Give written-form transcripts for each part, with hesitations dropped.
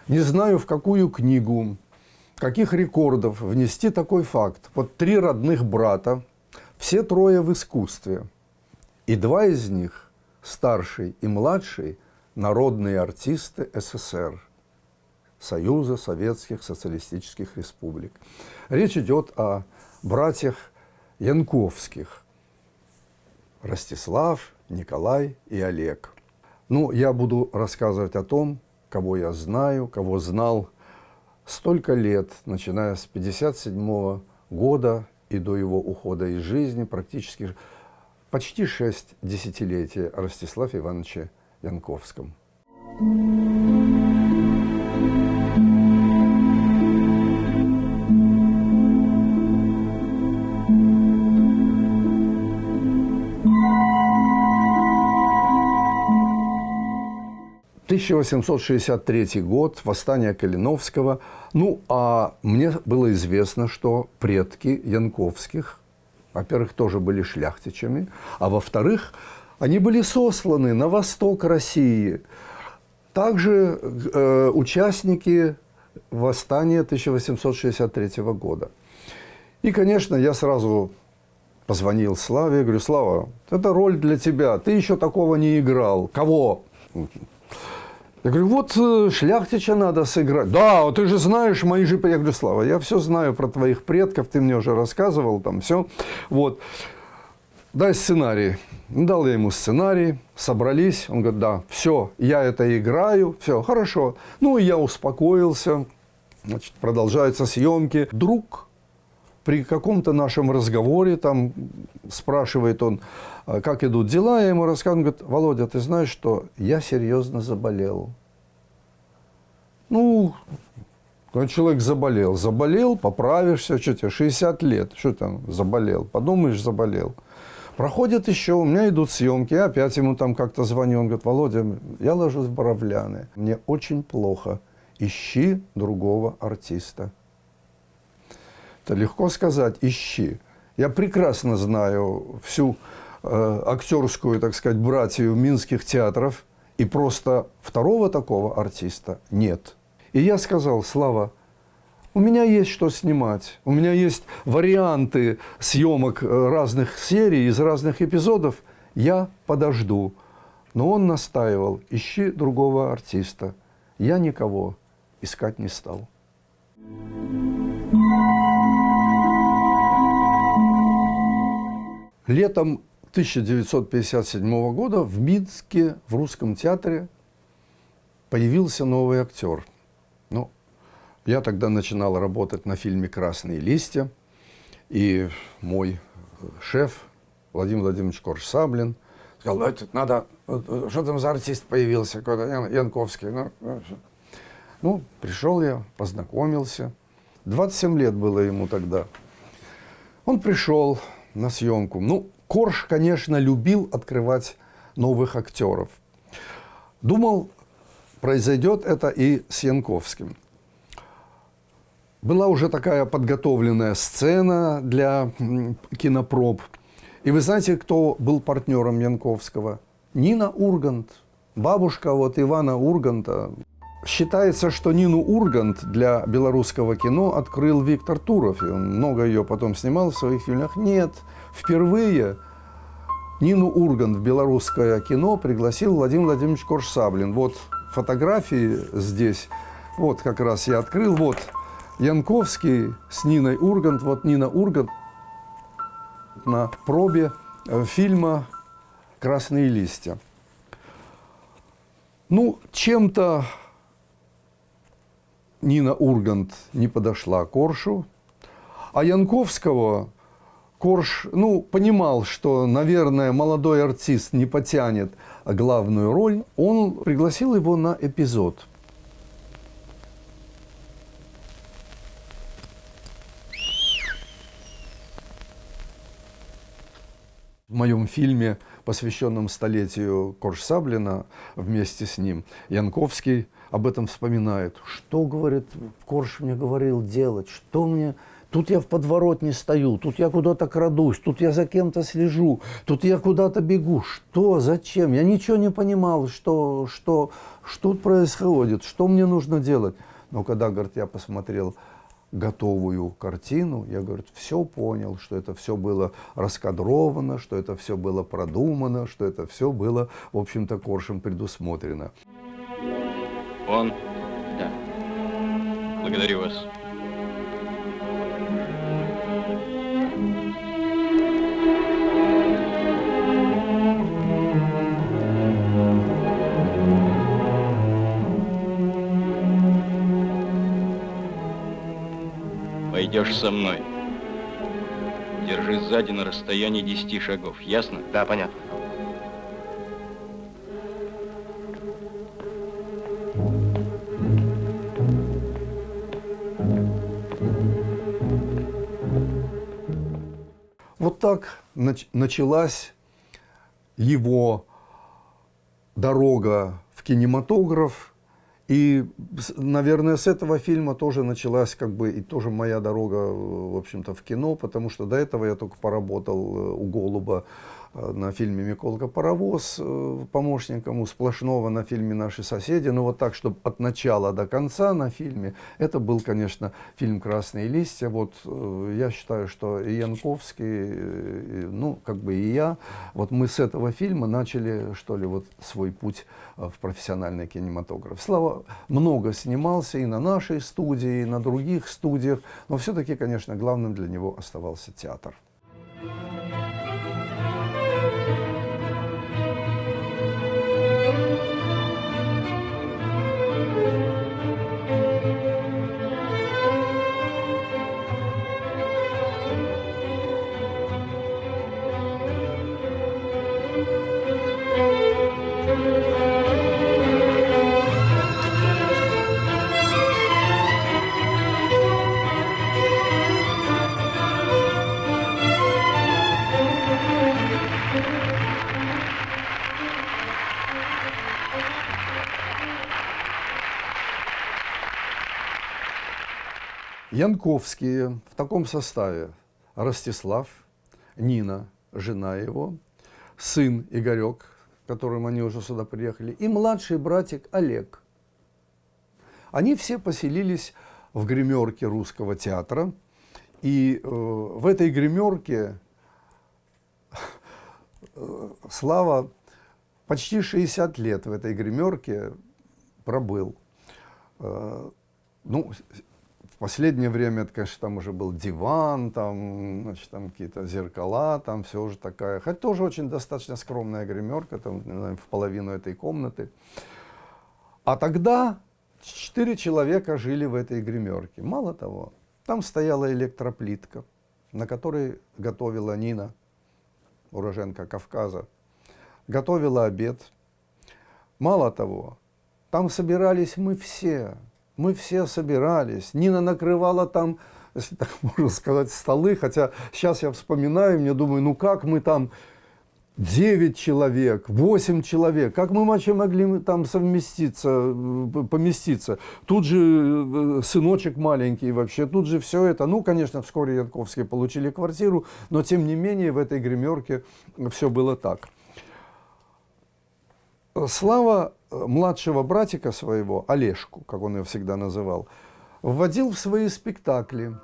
Не знаю, в какую книгу, каких рекордов внести такой факт. Вот 3 родных брата, все 3 в искусстве. И 2 из них, старший и младший, народные артисты СССР, Союза Советских Социалистических Республик. Речь идет о братьях Янковских. Ростислав, Николай и Олег. Ну, я буду рассказывать о том, кого я знаю, кого знал столько лет, начиная с 1957 года и до его ухода из жизни, практически почти 6 десятилетий о Ростиславе Ивановиче Янковском. 1863 год, восстание Калиновского. Ну, а мне было известно, что предки Янковских, во-первых, тоже были шляхтичами, а во-вторых, они были сосланы на восток России. Также участники восстания 1863 года. И, конечно, я сразу позвонил Славе, говорю: Слава, это роль для тебя, ты еще такого не играл. Кого? Я говорю: вот шляхтича надо сыграть. Да, ты же знаешь мои же... Я говорю: Слава, я все знаю про твоих предков, ты мне уже рассказывал, там все. Вот. Дай сценарий. Дал я ему сценарий, собрались. Он говорит: да, все, я это играю, все, хорошо. Ну, и я успокоился. Значит, продолжаются съемки. Вдруг при каком-то нашем разговоре, там, спрашивает он, как идут дела, я ему рассказываю, он говорит: Володя, ты знаешь, что я серьезно заболел. Ну, человек заболел, поправишься, что тебе, 60 лет, что там, заболел, подумаешь, заболел. Проходит еще, у меня идут съемки, я опять ему там как-то звоню, он говорит: Володя, я ложусь в Боровляны, мне очень плохо, ищи другого артиста. Это легко сказать, ищи. Я прекрасно знаю всю актерскую, так сказать, братью минских театров, и просто второго такого артиста нет. И я сказал: Слава, у меня есть что снимать, у меня есть варианты съемок разных серий из разных эпизодов, я подожду. Но он настаивал: ищи другого артиста. Я никого искать не стал. Летом 1957 года в Минске, в Русском театре, появился новый актер. Ну, я тогда начинал работать на фильме «Красные листья», и мой шеф Владимир Владимирович Корж-Саблин сказал: это надо, что там за артист появился, какой-то Янковский. Ну, пришел я, познакомился. 27 лет было ему тогда. Он пришел на съемку. Ну, Корж, конечно, любил открывать новых актеров. Думал, произойдет это и с Янковским. Была уже такая подготовленная сцена для кинопроб. И вы знаете, кто был партнером Янковского? Нина Ургант, бабушка вот Ивана Урганта. Считается, что Нину Ургант для белорусского кино открыл Виктор Туров. И он много ее потом снимал в своих фильмах. Нет, впервые Нину Ургант в белорусское кино пригласил Владимир Владимирович Корж-Саблин. Вот фотографии здесь. Вот как раз я открыл. Вот Янковский с Ниной Ургант. Вот Нина Ургант на пробе фильма «Красные листья». Ну, чем-то Нина Ургант не подошла к Коржу, а Янковского Корж, понимал, что, наверное, молодой артист не потянет главную роль. Он пригласил его на эпизод. В моем фильме, посвященном столетию Корж-Саблина, вместе с ним, Янковский об этом вспоминает. Что, говорит, Корж мне говорил делать, что мне тут я в подворотне стою, тут я куда-то крадусь, тут я за кем-то слежу, тут я куда-то бегу. Что, зачем? Я ничего не понимал, что тут происходит, что мне нужно делать. Но когда, говорит, я посмотрел готовую картину, я, говорит, все понял, что это все было раскадровано, что это все было продумано, что это все было, в общем-то, Коршем предусмотрено. Он? Да. Благодарю вас. Пойдешь со мной. Держись сзади на расстоянии 10 шагов. Ясно? Да, понятно. Вот так началась его дорога в кинематограф. И, наверное, с этого фильма тоже началась как бы и тоже моя дорога, в общем-то, в кино, потому что до этого я только поработал у Голуба на фильме «Миколка Паровоз» помощником, у Сплошного на фильме «Наши соседи». Но вот так, чтобы от начала до конца на фильме, это был, конечно, фильм «Красные листья». Вот я считаю, что и Янковский, ну, как бы и я, вот мы с этого фильма начали, что ли, вот свой путь в профессиональный кинематограф. Слава много снимался и на нашей студии, и на других студиях, но все-таки, конечно, главным для него оставался театр. Янковские в таком составе: Ростислав, Нина, жена его, сын Игорек, которым они уже сюда приехали, и младший братик Олег. Они все поселились в гримерке Русского театра. И в этой гримерке Слава почти 60 лет в этой гримерке пробыл. Ну, в последнее время, это, конечно, там уже был диван, там, значит, там какие-то зеркала, там все уже такая, хотя тоже очень достаточно скромная гримерка, там, наверное, в половину этой комнаты. А тогда 4 человека жили в этой гримерке. Мало того, там стояла электроплитка, на которой готовила Нина, уроженка Кавказа, готовила обед. Мало того, там собирались мы все собирались. Нина накрывала там, если так можно сказать, столы, хотя сейчас я вспоминаю, мне думаю, ну как мы там 9 человек, 8 человек, как мы вообще могли там поместиться? Тут же сыночек маленький вообще, тут же все это. Ну, конечно, вскоре Янковские получили квартиру, но тем не менее в этой гримерке все было так. Слава младшего братика своего, Олежку, как он его всегда называл, вводил в свои спектакли,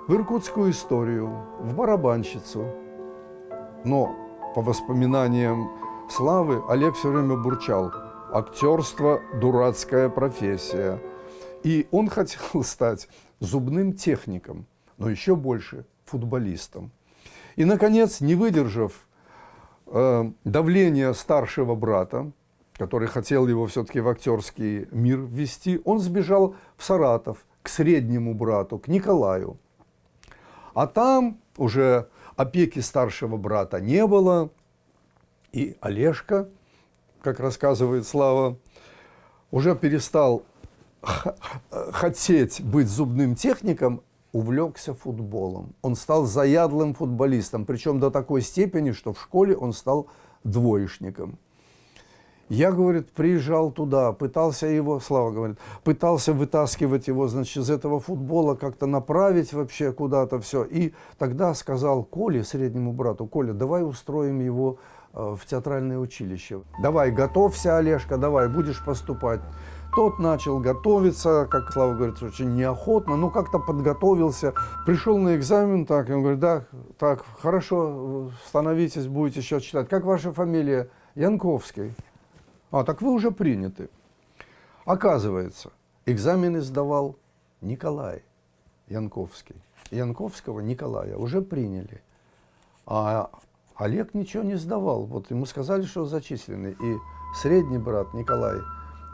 в иркутскую историю, в барабанщицу. Но по воспоминаниям Славы, Олег все время бурчал: актерство – дурацкая профессия. И он хотел стать зубным техником, но еще больше футболистом. И, наконец, не выдержав давления старшего брата, который хотел его все-таки в актерский мир ввести, он сбежал в Саратов к среднему брату, к Николаю. А там уже опеки старшего брата не было, и Олежка, как рассказывает Слава, уже перестал хотеть быть зубным техником, увлекся футболом. Он стал заядлым футболистом, причем до такой степени, что в школе он стал двоечником. Я, говорит, приезжал туда, пытался его, Слава говорит, пытался вытаскивать его, значит, из этого футбола, как-то направить вообще куда-то все. И тогда сказал Коле, среднему брату: Коля, давай устроим его в театральное училище. Давай, готовься, Олежка, давай, будешь поступать. Тот начал готовиться, как Слава говорит, очень неохотно, но как-то подготовился. Пришел на экзамен, так, и он говорит: да, так, хорошо, становитесь, будете счет читать. Как ваша фамилия? Янковский. А, так вы уже приняты. Оказывается, экзамены сдавал Николай Янковский. Янковского Николая уже приняли. А Олег ничего не сдавал. Вот ему сказали, что зачисленный. И средний брат Николай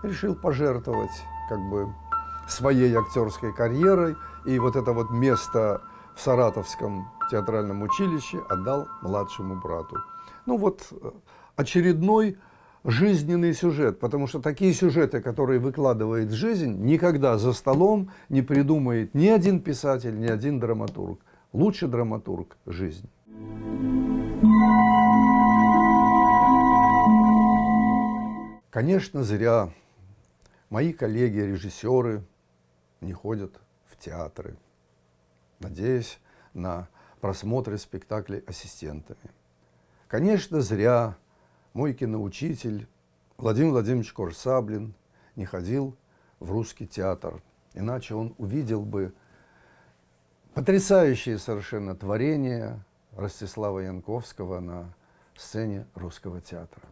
решил пожертвовать как бы своей актерской карьерой. И вот это вот место в Саратовском театральном училище отдал младшему брату. Ну вот очередной жизненный сюжет, потому что такие сюжеты, которые выкладывает жизнь, никогда за столом не придумает ни один писатель, ни один драматург. Лучший драматург – жизнь. Конечно, зря мои коллеги-режиссеры не ходят в театры, надеясь на просмотры спектаклей ассистентами. Конечно, зря мой киноучитель Владимир Владимирович Корсаблин не ходил в русский театр, иначе он увидел бы потрясающие совершенно творения Ростислава Янковского на сцене русского театра.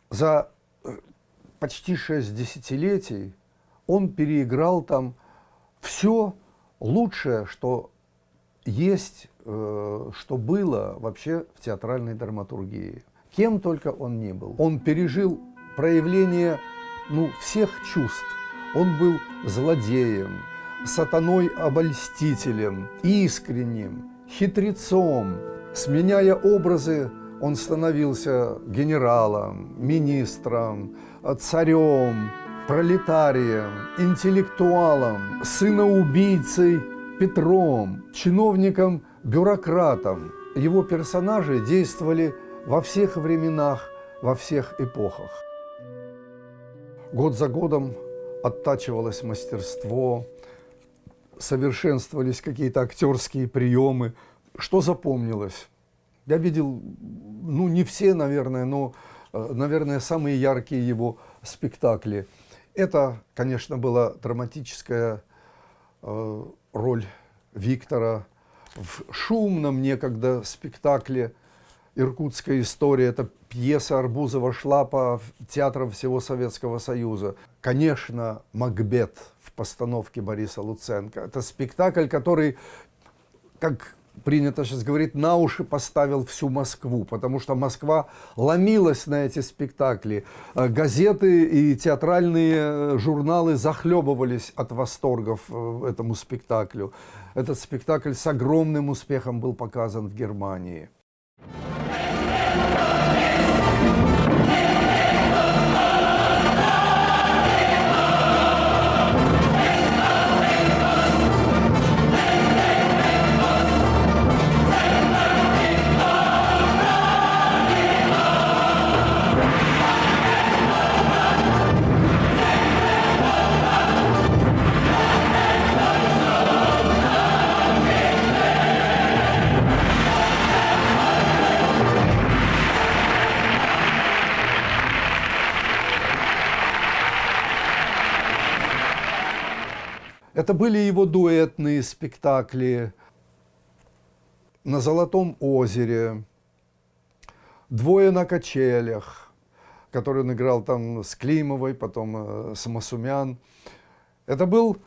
За почти 6 десятилетий он переиграл там все лучшее, что есть, что было вообще в театральной драматургии. Кем только он ни был. Он пережил проявление всех чувств. Он был злодеем, сатаной-обольстителем, искренним, хитрецом. Сменяя образы, он становился генералом, министром, царем, пролетарием, интеллектуалом, сыноубийцей Петром, чиновником-бюрократом. Его персонажи действовали во всех временах, во всех эпохах. Год за годом оттачивалось мастерство, совершенствовались какие-то актерские приемы. Что запомнилось? Я видел, не все, наверное, но, наверное, самые яркие его спектакли. Это, конечно, была драматическая роль Виктора в шумном некогда спектакле «Иркутская история». Это пьеса Арбузова-Шлапа театром всего Советского Союза. Конечно, «Макбет» в постановке Бориса Луценко. Это спектакль, который, как принято сейчас говорить, на уши поставил всю Москву, потому что Москва ломилась на эти спектакли. Газеты и театральные журналы захлебывались от восторгов этому спектаклю. Этот спектакль с огромным успехом был показан в Германии. Это были его дуэтные спектакли «На Золотом озере», «Двое на качелях», который он играл там с Климовой, потом с Масумян. Это был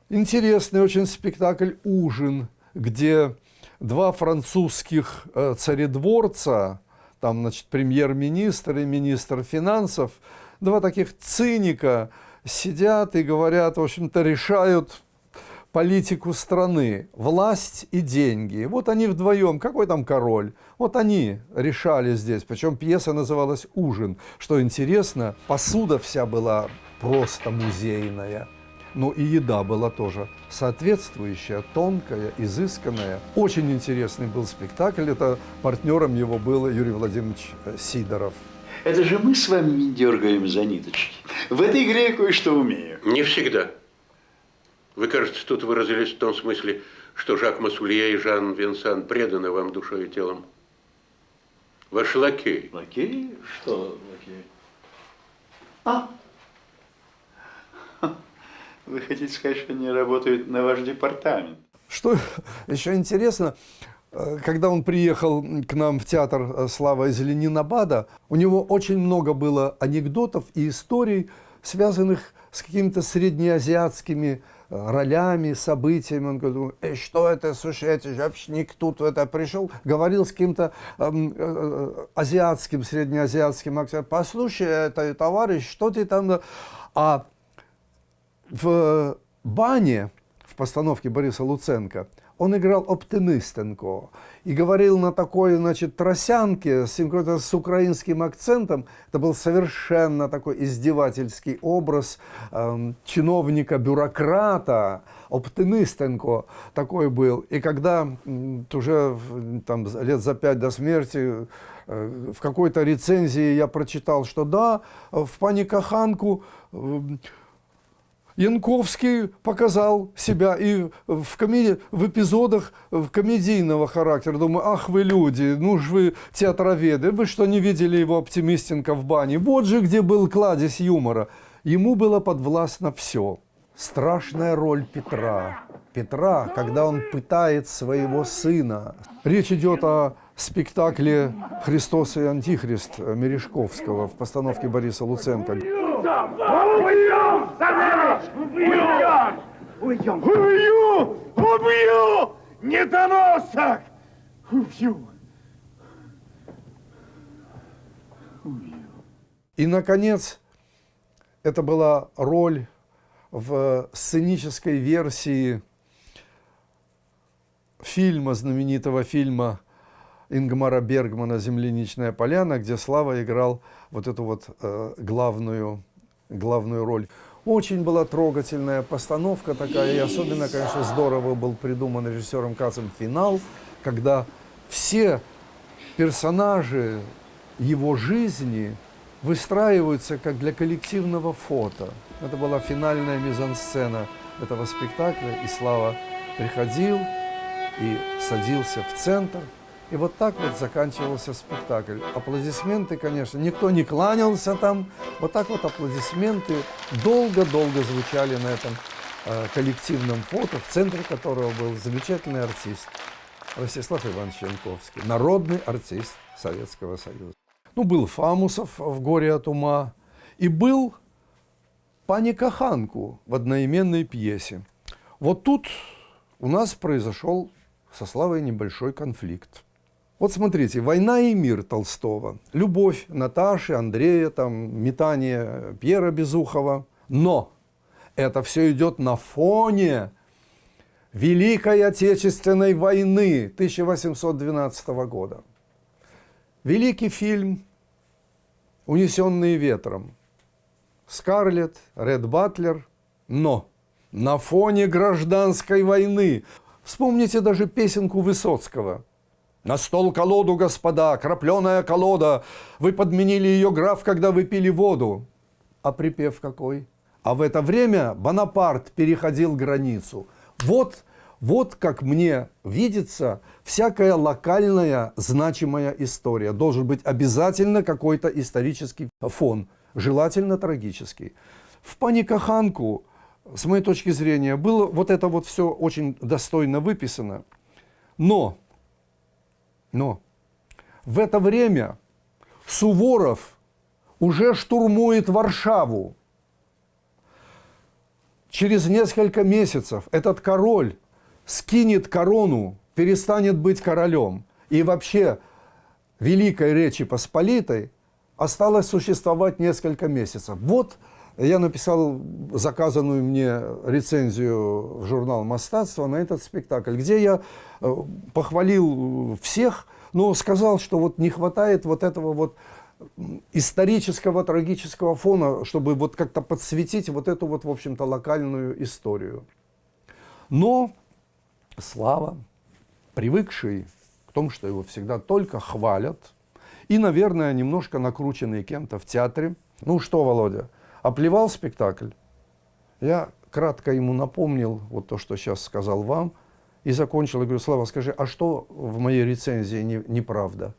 интересный очень спектакль «Ужин», где два французских царедворца, там, значит, премьер-министр и министр финансов, два таких циника, сидят и говорят, в общем-то, решают политику страны, власть и деньги. Вот они вдвоем, какой там король? Вот они решали здесь, причем пьеса называлась «Ужин». Что интересно, посуда вся была просто музейная. но и еда была тоже соответствующая, тонкая, изысканная. Очень интересный был спектакль. Это партнером его был Юрий Владимирович Сидоров. Это же мы с вами не дергаем за ниточки. В этой игре я кое-что умею. Не всегда. Вы, кажется, тут выразились в том смысле, что Жак Массулье и Жан Винсан преданы вам душой и телом. Ваш лакей. Лакей? Что лакей? А? Вы хотите сказать, что они работают на ваш департамент? Что еще интересно, когда он приехал к нам в театр «Слава» из Ленинабада, у него очень много было анекдотов и историй, связанных с какими-то среднеазиатскими ролями, событиями. Он говорит, что это, слушай, это жабшник тут это пришел, говорил с каким-то азиатским, среднеазиатским акцентом. Послушай, это товарищ, что ты там... А в «Бане», в постановке Бориса Луценко, он играл Оптимистенко и говорил на такой, значит, тросянке с украинским акцентом. Это был совершенно такой издевательский образ чиновника-бюрократа. Оптимистенко такой был. И когда уже там, лет за 5 до смерти в какой-то рецензии я прочитал, что да, в «Пани Коханку» Янковский показал себя и в эпизодах комедийного характера. Думаю, ах вы люди, ну ж вы театроведы, вы что, не видели его Оптимистенко в бане? Вот же где был кладезь юмора. Ему было подвластно все. Страшная роль Петра. Петра, когда он пытает своего сына. Речь идет о спектакле «Христос и Антихрист» Мережковского в постановке Бориса Луценко. Уйдем! Убью! Недоносок! Убью! И, наконец, это была роль в сценической версии фильма, знаменитого фильма Ингмара Бергмана «Земляничная поляна», где Слава играл вот эту вот главную роль. Очень была трогательная постановка такая, и особенно, конечно, здорово был придуман режиссером Кацем финал, когда все персонажи его жизни выстраиваются как для коллективного фото. Это была финальная мизансцена этого спектакля, и Слава приходил и садился в центр. И вот так вот заканчивался спектакль. Аплодисменты, конечно, никто не кланялся там. Вот так вот аплодисменты долго-долго звучали на этом коллективном фото, в центре которого был замечательный артист Ростислав Иванович Янковский, народный артист Советского Союза. Ну, был Фамусов в «Горе от ума» и был «Пани Коханку» в одноименной пьесе. Вот тут у нас произошел со Славой небольшой конфликт. Вот смотрите, «Война и мир» Толстого, любовь Наташи, Андрея, там, метание Пьера Безухова. Но это все идет на фоне Великой Отечественной войны 1812 года. Великий фильм «Унесенные ветром». Скарлетт, Ред Батлер. Но на фоне гражданской войны. Вспомните даже песенку Высоцкого. «На стол колоду, господа, крапленая колода. Вы подменили ее, граф, когда вы пили воду». А припев какой? А в это время Бонапарт переходил границу. Вот как мне видится всякая локальная значимая история. Должен быть обязательно какой-то исторический фон, желательно трагический. В «Пани Коханку», с моей точки зрения, было вот это вот все очень достойно выписано. Но в это время Суворов уже штурмует Варшаву. Через несколько месяцев этот король скинет корону, перестанет быть королем. И вообще Великой Речи Посполитой осталось существовать несколько месяцев. Вот я написал заказанную мне рецензию в журнал «Мастатство» на этот спектакль, где я похвалил всех, но сказал, что вот не хватает вот этого вот исторического, трагического фона, чтобы вот как-то подсветить вот эту вот, в общем-то, локальную историю. Но Слава, привыкший к тому, что его всегда только хвалят, и, наверное, немножко накрученный кем-то в театре. Ну что, Володя, оплевал спектакль? Я кратко ему напомнил вот то, что сейчас сказал вам, и закончил. Я говорю: Слава, скажи, а что в моей рецензии неправда?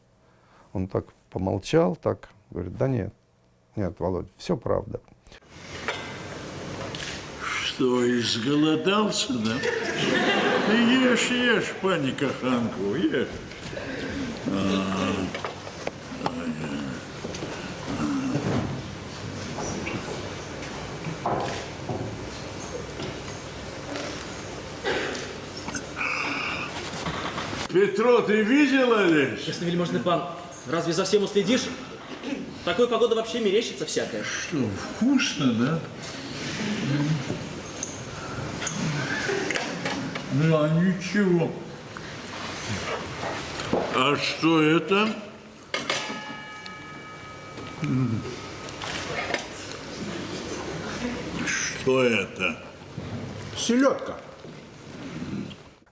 Он так помолчал, так говорит: да нет, Володя, все правда. Что, изголодался, да? Ты ешь, паника Ханку, ешь. Петро, ты видел, Олесь? Ясный вельможный пан, разве за всем уследишь? В такую погоду вообще мерещится всякое. Что, вкусно, да? Ну, а ничего. А что это? Что это? Селедка.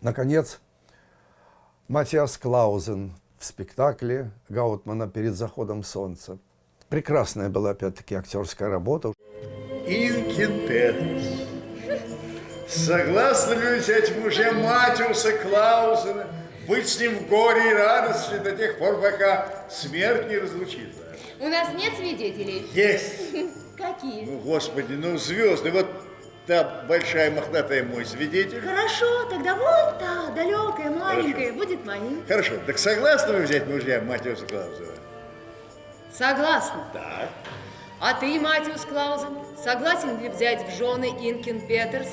Наконец, Матиас Клаузен в спектакле Гаутмана «Перед заходом солнца». Прекрасная была, опять-таки, актерская работа. Инкин Петерс. Согласны ли взять мужья Матиуса Клаузена, быть с ним в горе и радости до тех пор, пока смерть не разлучит вас? У нас нет свидетелей? Есть. Какие? Ну, Господи, ну звезды. Вот та большая мохнатая мой свидетель. Хорошо, тогда вот та далекая, маленькая, будет моим. Хорошо, так согласны вы взять мужья Матиуса Клаузена? Согласна. Так. А ты, Матиус Клаузен, согласен ли взять в жены Инкин Петерс,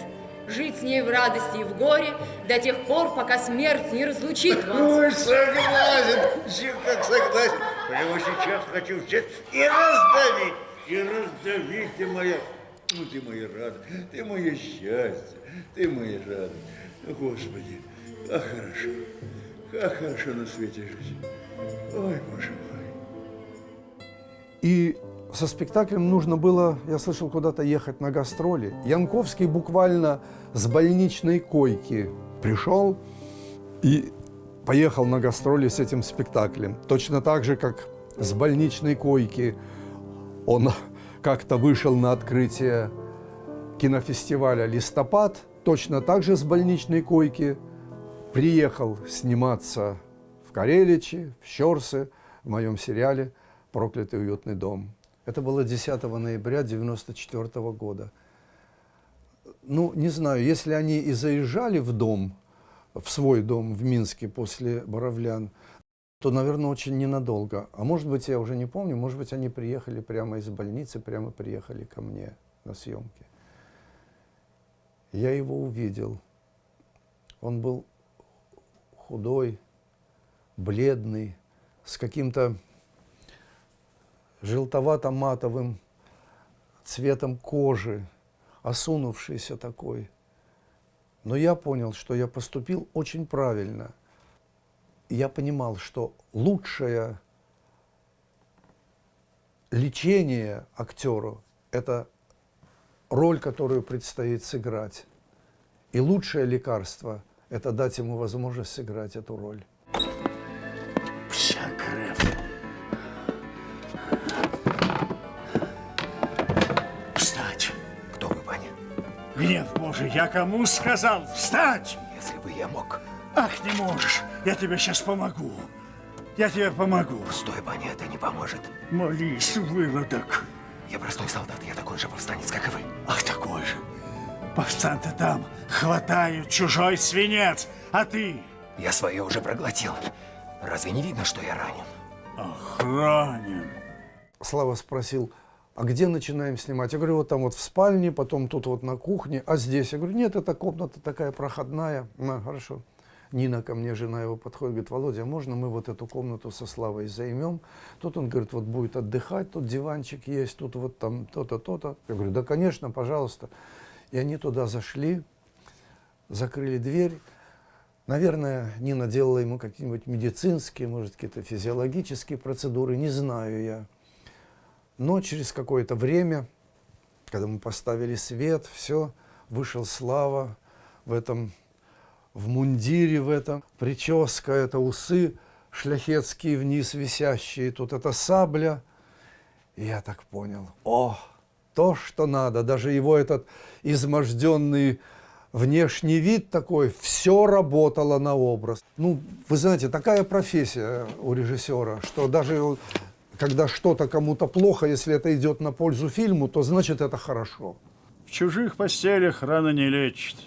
жить с ней в радости и в горе до тех пор, пока смерть не разлучит вас? Ой, согласен. Еще как согласен. Прямо сейчас хочу взять и раздавить. И раздавить, ты моя... Ну, ты моя радость, ты мое счастье, ты моя радость. Господи, как хорошо на свете жить. Ой, Боже мой. И со спектаклем нужно было, я слышал, куда-то ехать на гастроли. Янковский буквально с больничной койки пришел и поехал на гастроли с этим спектаклем. Точно так же, как с больничной койки он как-то вышел на открытие кинофестиваля «Листопад», точно так же с больничной койки приехал сниматься в Кареличи, в Щорсы, в моем сериале «Проклятый уютный дом». Это было 10 ноября 1994 года. Ну, не знаю, если они и заезжали в дом, в свой дом в Минске после «Боровлян», то, наверное, очень ненадолго. А может быть, я уже не помню, может быть, они приехали прямо из больницы, прямо приехали ко мне на съемки. Я его увидел. Он был худой, бледный, с каким-то желтовато-матовым цветом кожи, осунувшийся такой. Но я понял, что я поступил очень правильно. Я понимал, что лучшее лечение актеру – это роль, которую предстоит сыграть. И лучшее лекарство – это дать ему возможность сыграть эту роль. Вся кровь. Встать. Кто вы, паня? Гнев Божий, я кому сказал? Встать! Если бы я мог. Ах, не можешь. Я тебе сейчас помогу. Я тебе помогу. Стой, паня, это не поможет. Молись, выродок. Я простой солдат, я такой же повстанец, как и вы. Ах, такой же. Повстанцы там хватают чужой свинец, а ты? Я свое уже проглотил. Разве не видно, что я ранен? Ах, ранен. Слава спросил: а где начинаем снимать? Я говорю: вот там вот в спальне, потом тут вот на кухне, а здесь? Я говорю: нет, это комната такая проходная. Хорошо. Нина, ко мне, жена его, подходит, говорит: Володя, можно мы вот эту комнату со Славой займем? Тут он говорит: вот будет отдыхать, тут диванчик есть, тут вот там то-то, то-то. Я говорю: да, конечно, пожалуйста. И они туда зашли, закрыли дверь. Наверное, Нина делала ему какие-нибудь медицинские, может, какие-то физиологические процедуры, не знаю я. Но через какое-то время, когда мы поставили свет, все, вышел Слава в мундире в этом, прическа, это усы шляхетские вниз висящие, тут эта сабля. И я так понял, то, что надо, даже его этот изможденный внешний вид такой, все работало на образ. Ну, вы знаете, такая профессия у режиссера, что даже когда что-то кому-то плохо, если это идет на пользу фильму, то значит это хорошо. В чужих постелях рано не лечит.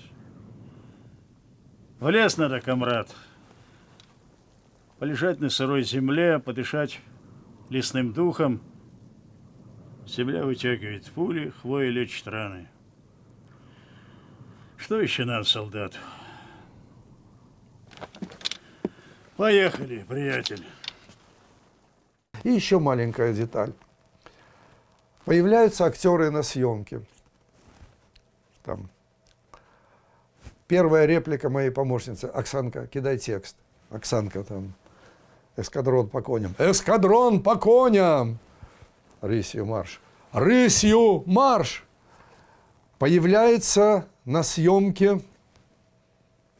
В лес надо, комрад. Полежать на сырой земле, подышать лесным духом. Земля вытягивает пули, хвоя лечит раны. Что еще надо солдату? Поехали, приятель. И еще маленькая деталь. Появляются актеры на съемке. Там. Первая реплика моей помощницы. Оксанка, кидай текст. Оксанка там. Эскадрон по коням. Эскадрон по коням! Рысью марш. Рысью марш! Появляется на съемке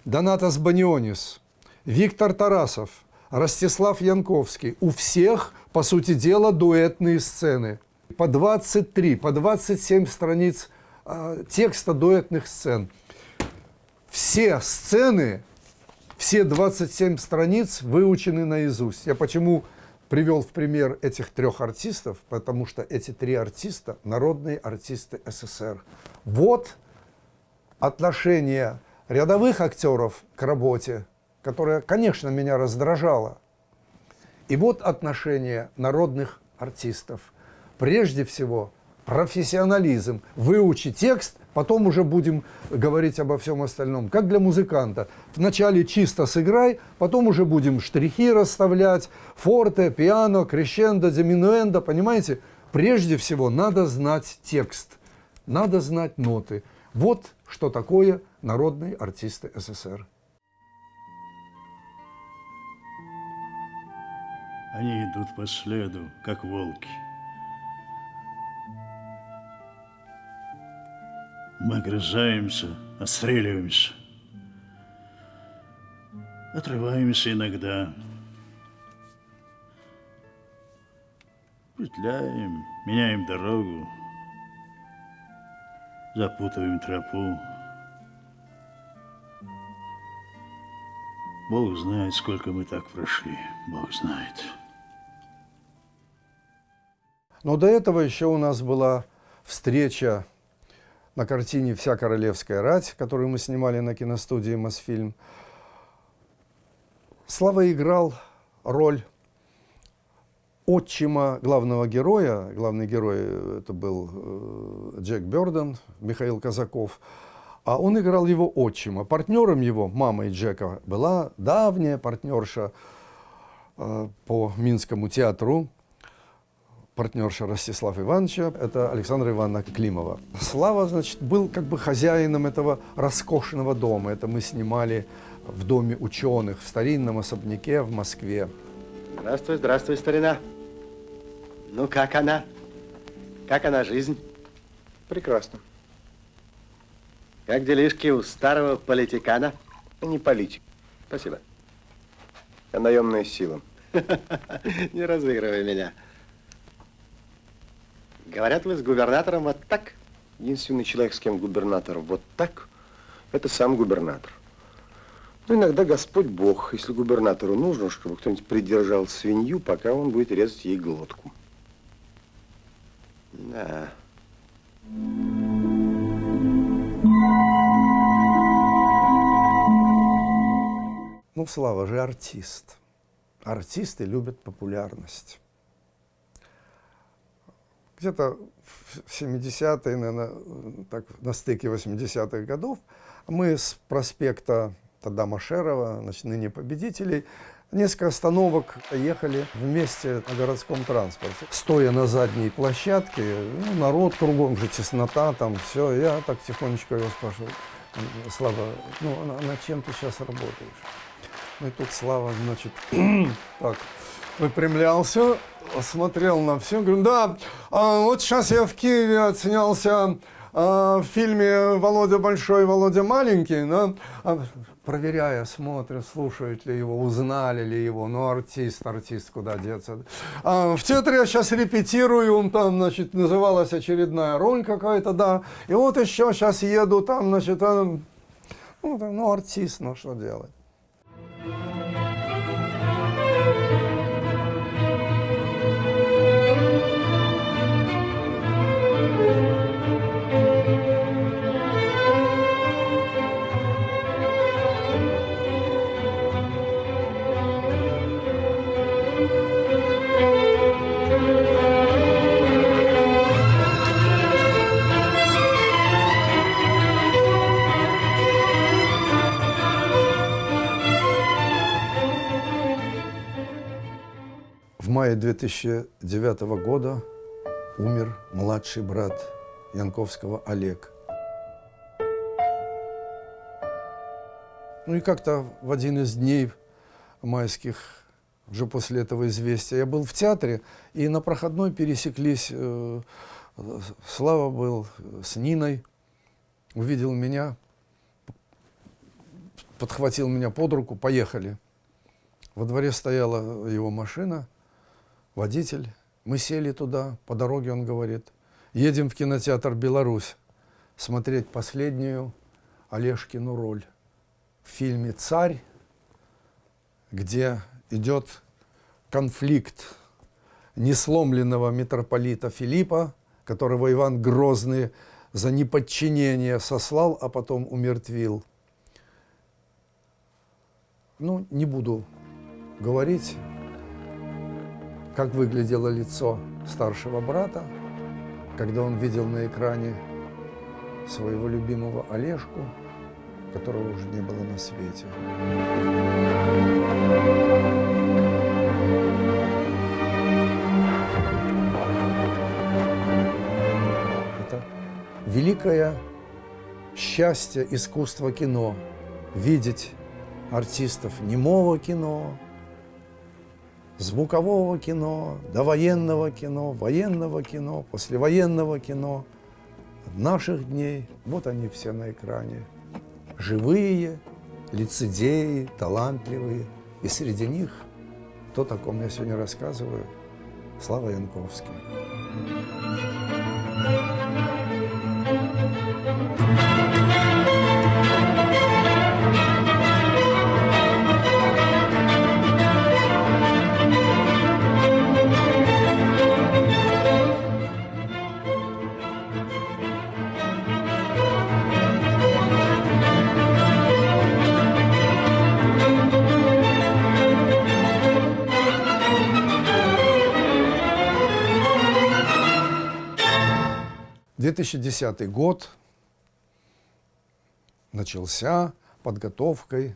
Донатас Банионис, Виктор Тарасов, Ростислав Янковский. У всех, по сути дела, дуэтные сцены. По 23, по 27 страниц текста дуэтных сцен. Все сцены, все 27 страниц выучены наизусть. Я почему привел в пример этих 3 артистов? Потому что эти 3 артиста – народные артисты СССР. Вот отношение рядовых актеров к работе, которое, конечно, меня раздражало. И вот отношение народных артистов. Прежде всего, профессионализм. Выучи текст, потом уже будем говорить обо всем остальном. Как для музыканта. Вначале чисто сыграй, потом уже будем штрихи расставлять, форте, пиано, крещендо, диминуэндо, понимаете? Прежде всего, надо знать текст, надо знать ноты. Вот что такое народные артисты СССР. Они идут по следу, как волки. Мы огрызаемся, отстреливаемся. Отрываемся иногда. Петляем, меняем дорогу. Запутываем тропу. Бог знает, сколько мы так прошли. Бог знает. Но до этого еще у нас была встреча на картине «Вся королевская рать», которую мы снимали на киностудии «Мосфильм». Слава играл роль отчима главного героя. Главный герой это был Джек Бёрден, Михаил Казаков. А он играл его отчима. Партнером его, мамой Джека, была давняя партнерша по Минскому театру, партнерша Ростислава Ивановича, это Александра Ивановна Климова. Слава, значит, был как бы хозяином этого роскошного дома. Это мы снимали в доме ученых, в старинном особняке в Москве. Здравствуй, здравствуй, старина. Ну, как она? Как она, жизнь? Прекрасно. Как делишки у старого политикана? Не политик. Спасибо. А наемная сила. Не разыгрывай меня. Говорят, вы с губернатором вот так? Единственный человек, с кем губернатор вот так, это сам губернатор. Но иногда Господь Бог, если губернатору нужно, чтобы кто-нибудь придержал свинью, пока он будет резать ей глотку. Да. Ну, Слава же артист. Артисты любят популярность. Где-то в 70-е, наверное, так, на стыке 80-х годов, мы с проспекта тогда Машерова, значит, ныне Победителей, несколько остановок ехали вместе на городском транспорте. Стоя на задней площадке, ну, народ кругом же, теснота, там все. Я так тихонечко его спрашивал: Слава, ну, над чем ты сейчас работаешь? Ну и тут Слава, значит, так, выпрямлялся, смотрел на все, говорю, да, вот сейчас я в Киеве отснялся в фильме «Володя большой, Володя маленький», да? Проверяя, смотрят, слушают ли его, узнали ли его, ну, артист, куда деться. В театре я сейчас репетирую, там, значит, называлась очередная роль какая-то, да, и вот еще сейчас еду, там, значит, ну, артист, ну, что делать. В мае 2009 года умер младший брат Янковского Олег. Ну и как-то в один из дней майских, уже после этого известия, я был в театре, и на проходной пересеклись, Слава был с Ниной, увидел меня, подхватил меня под руку, поехали. Во дворе стояла его машина, водитель. Мы сели туда, по дороге он говорит, едем в кинотеатр «Беларусь» смотреть последнюю Олежкину роль в фильме «Царь», где идет конфликт несломленного митрополита Филиппа, которого Иван Грозный за неподчинение сослал, а потом умертвил. Ну, не буду говорить, как выглядело лицо старшего брата, когда он видел на экране своего любимого Олежку, которого уже не было на свете. Это великое счастье искусства кино – видеть артистов немого кино, звукового кино, довоенного кино, военного кино, послевоенного кино, наших дней. Вот они все на экране. Живые, лицедеи, талантливые. И среди них тот, о ком я сегодня рассказываю, Слава Янковский. В 2010 год начался подготовкой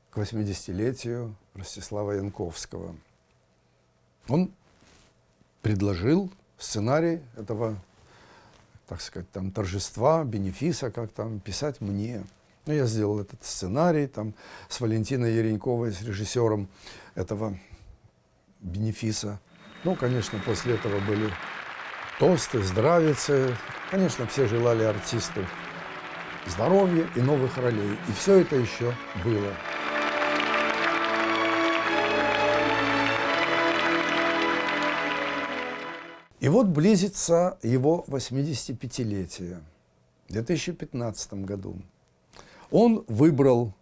к 80-летию Ростислава Янковского. Он предложил сценарий этого, так сказать, там, торжества, бенефиса, как там, писать мне. Ну, я сделал этот сценарий там, с Валентиной Яреньковой, с режиссером этого бенефиса. Ну, конечно, после этого были тосты, здравицы. Конечно, все желали артисту здоровья и новых ролей. И все это еще было. И вот близится его 85-летие в 2015 году. Он выбрал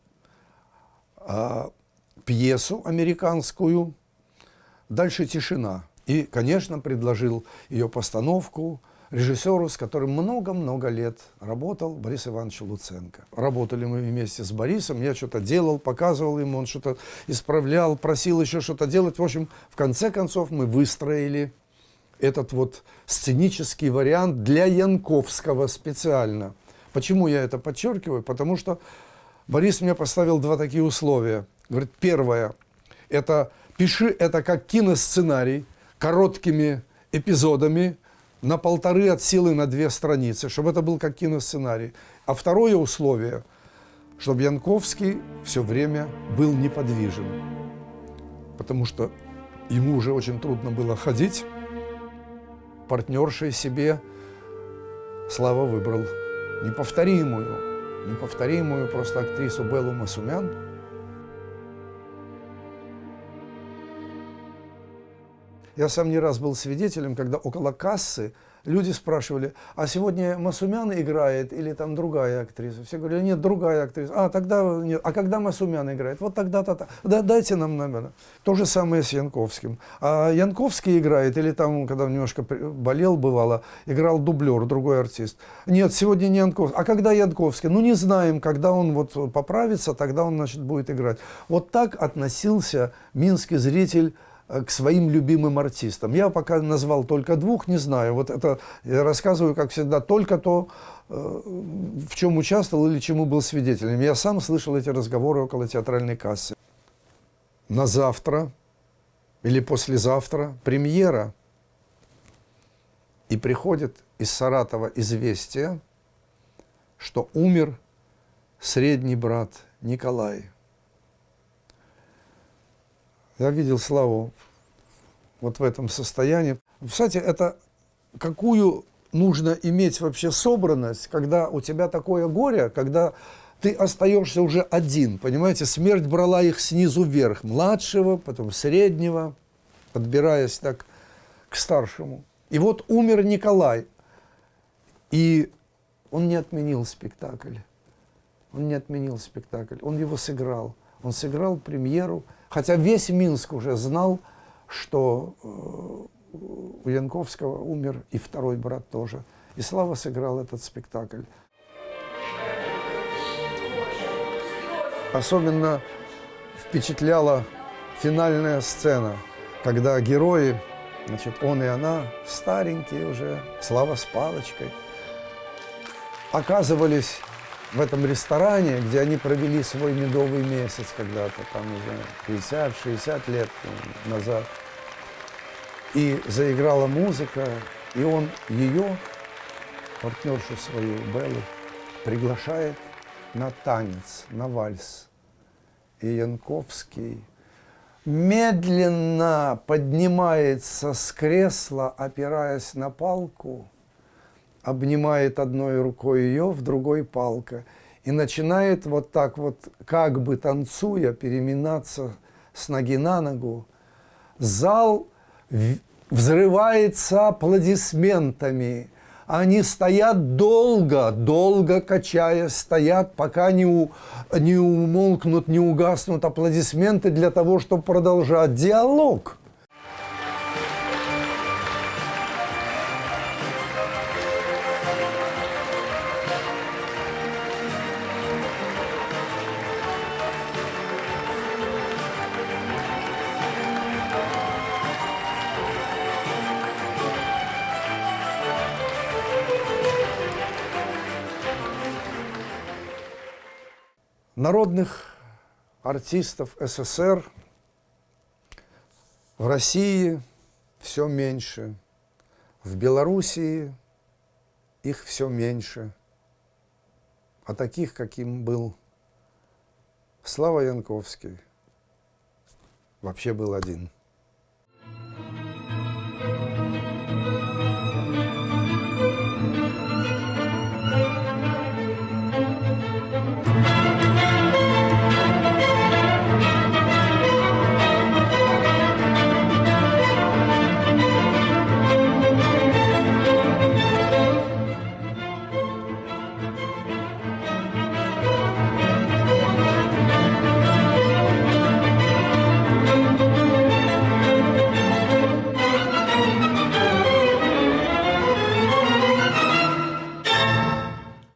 пьесу американскую «Дальше тишина». И, конечно, предложил ее постановку режиссеру, с которым много-много лет работал, Борису Ивановичу Луценко. Работали мы вместе с Борисом, я что-то делал, показывал ему, он что-то исправлял, просил еще что-то делать. В общем, в конце концов мы выстроили этот вот сценический вариант для Янковского специально. Почему я это подчеркиваю? Потому что Борис мне поставил два такие условия. Говорит, первое, это пиши это как киносценарий, короткими эпизодами на 1,5 от силы на 2 страницы, чтобы это был как киносценарий. А второе условие, чтобы Янковский все время был неподвижен. Потому что ему уже очень трудно было ходить, партнершей себе Слава выбрал неповторимую просто актрису Беллу Масумян. Я сам не раз был свидетелем, когда около кассы люди спрашивали, а сегодня Масумян играет или там другая актриса? Все говорили, нет, другая актриса. А, тогда нет. А когда Масумян играет? Вот тогда-то. Да, дайте нам номер. То же самое с Янковским. А Янковский играет, или там, когда немножко болел, бывало, играл дублер, другой артист. Нет, сегодня не Янковский. А когда Янковский? Ну, не знаем, когда он вот поправится, тогда он, значит, будет играть. Вот так относился минский зритель к своим любимым артистам. Я пока назвал только двух, не знаю. Вот это я рассказываю, как всегда, только то, в чем участвовал или чему был свидетелем. Я сам слышал эти разговоры около театральной кассы. На завтра или послезавтра премьера. И приходит из Саратова известие, что умер средний брат Николай. Я видел Славу вот в этом состоянии. Кстати, это какую нужно иметь вообще собранность, когда у тебя такое горе, когда ты остаешься уже один, понимаете? Смерть брала их снизу вверх, младшего, потом среднего, подбираясь так к старшему. И вот умер Николай, и он не отменил спектакль. Он не отменил спектакль, он его сыграл. Он сыграл премьеру, хотя весь Минск уже знал, что у Янковского умер и второй брат тоже. И Слава сыграл этот спектакль. Особенно впечатляла финальная сцена, когда герои, значит, он и она, старенькие уже, Слава с палочкой, оказывались в этом ресторане, где они провели свой медовый месяц когда-то, там уже 50-60 лет назад. И заиграла музыка, и он ее, партнершу свою, Беллу, приглашает на танец, на вальс. И Янковский медленно поднимается с кресла, опираясь на палку, обнимает одной рукой ее, в другой палка, и начинает вот так вот, как бы танцуя, переминаться с ноги на ногу. Зал взрывается аплодисментами. Они стоят долго, долго качаясь, стоят, пока не умолкнут, не угаснут аплодисменты для того, чтобы продолжать диалог. Народных артистов СССР в России все меньше, в Белоруссии их все меньше, а таких, каким был Слава Янковский, вообще был один.